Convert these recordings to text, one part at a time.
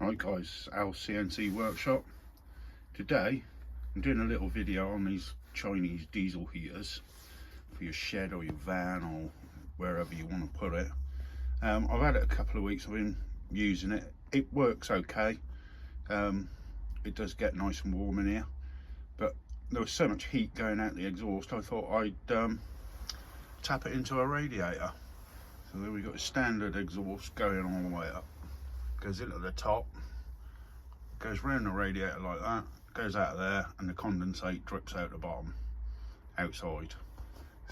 Right guys, our CNC workshop. Today I'm doing a little video on these Chinese diesel heaters for your shed or your van or wherever you want to put it. I've had it a couple of weeks, I've been using it. It works okay. It does get nice and warm in here, but there was so much heat going out the exhaust, I thought I'd tap it into a radiator. So there we got a standard exhaust going all the way up. Goes into the top, goes round the radiator like that, goes out of there, and the condensate drips out the bottom, outside.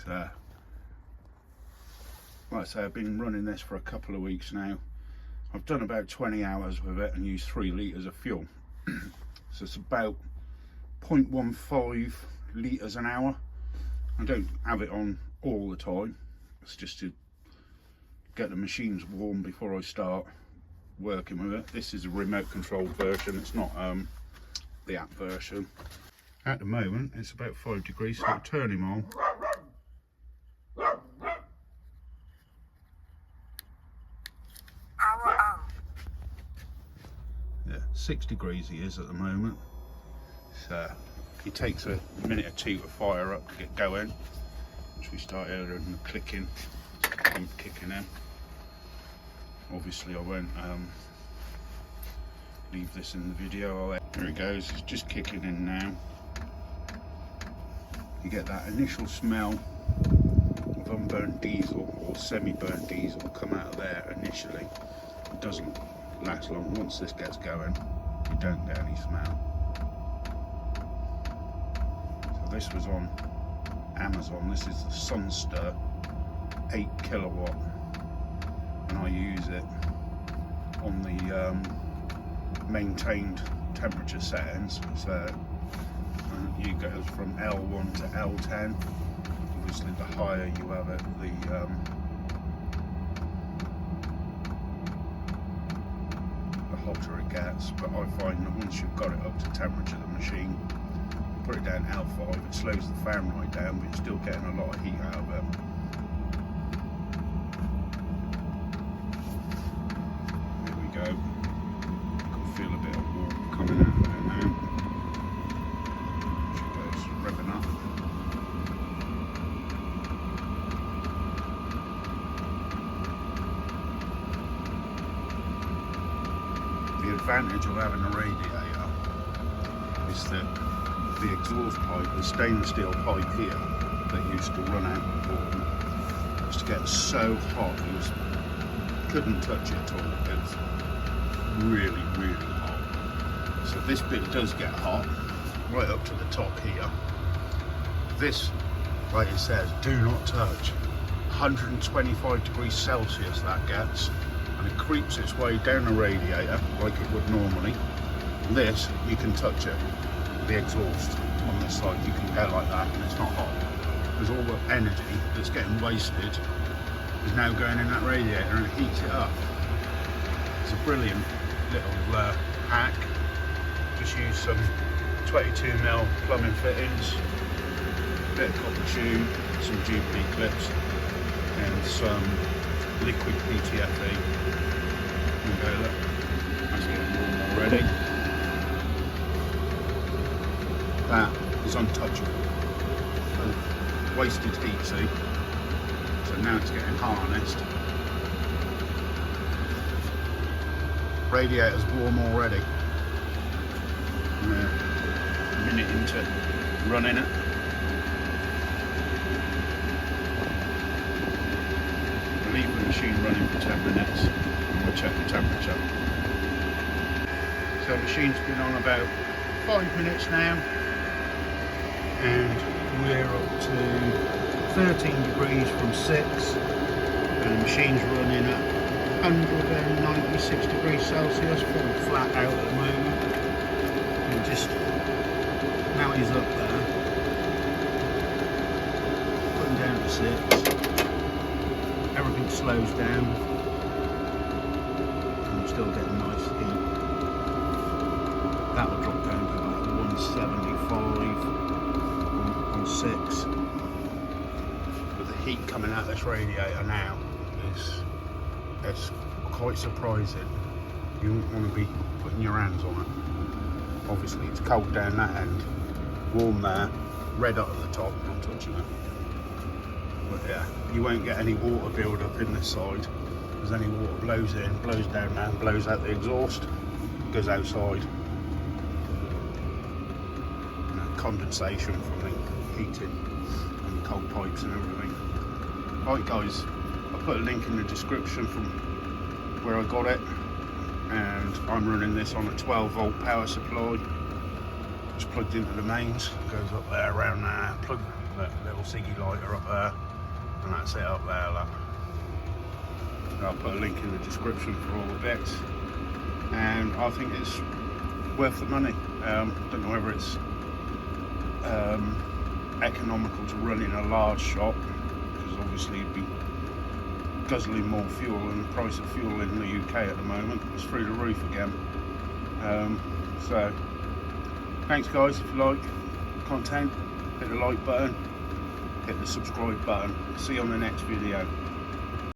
So, like I say, I've been running this for a couple of weeks now. I've done about 20 hours with it and used 3 litres of fuel. So it's about 0.15 litres an hour. I don't have it on all the time. It's just to get the machines warm before I start working with it. This is a remote controlled version, it's not the app version. At the moment it's about 5 degrees, so I'll turn him on. Yeah, 6 degrees he is at the moment. So it takes a minute or two to fire up to get going, which we start earlier and the clicking, kicking in. Obviously I won't leave this in the video. There it goes, it's just kicking in now. You get that initial smell of unburnt diesel or semi-burnt diesel come out of there initially. It doesn't last long. Once this gets going, you don't get any smell. So this was on Amazon. This is the Sunster 8 kilowatt. And I use it on the maintained temperature settings. So you go from L1 to L10. Obviously the higher you have it, the hotter it gets. But I find that once you've got it up to temperature, the machine, put it down L5, it slows the fan right down, but you're still getting a lot of heat out of it. Go. Can feel a bit of warmth coming out of it now. She goes revving up. The advantage of having a radiator is that the exhaust pipe, the stainless steel pipe here that used to run out before, used to get so hot you couldn't touch it at all. It was really hot. So this bit does get hot right up to the top here. This, like it says, do not touch. 125 degrees Celsius that gets, and it creeps its way down the radiator like it would normally. This, you can touch it, the exhaust on this side, you can go like that and it's not hot. Because all the energy that's getting wasted is now going in that radiator and it heats it up. It's a brilliant little hack. Just use some 22mm plumbing fittings, a bit of copper tube, some Jubilee clips and some liquid PTFE. And go, look, that's getting warm already. That is untouchable. Wasted heat, see? So now it's getting harnessed. Radiator's warm already. I'm a minute into running it. We'll leave the machine running for 10 minutes and we'll check the temperature. So the machine's been on about 5 minutes now and we're up to 13 degrees from 6 and the machine's running at 196 degrees Celsius, full flat out at the moment. And just now he's up there, putting down to 6. Everything slows down, and I'm still getting nice heat. That will drop down to about 175 on 6. But the heat coming out of this radiator now is quite surprising. you wouldn't want to be putting your hands on it. Obviously it's cold down that end, warm there, red up at the top, not touching it. But yeah, you won't get any water build up in this side, because any water blows in, blows down there, and blows out the exhaust, goes outside. You know, condensation from the heating and the cold pipes and everything. Right guys, I'll put a link in the description from where I got it, and I'm running this on a 12 volt power supply. Just plugged into the mains, goes up there around there, plug that little ciggy lighter up there, and that's it up there. Look. I'll put a link in the description for all the bits, and I think it's worth the money. Don't know whether it's economical to run in a large shop, because obviously you'd be guzzling more fuel, and the price of fuel in the UK at the moment is through the roof again. So thanks guys. If you like content, hit the like button, hit the subscribe button. See you on the next video.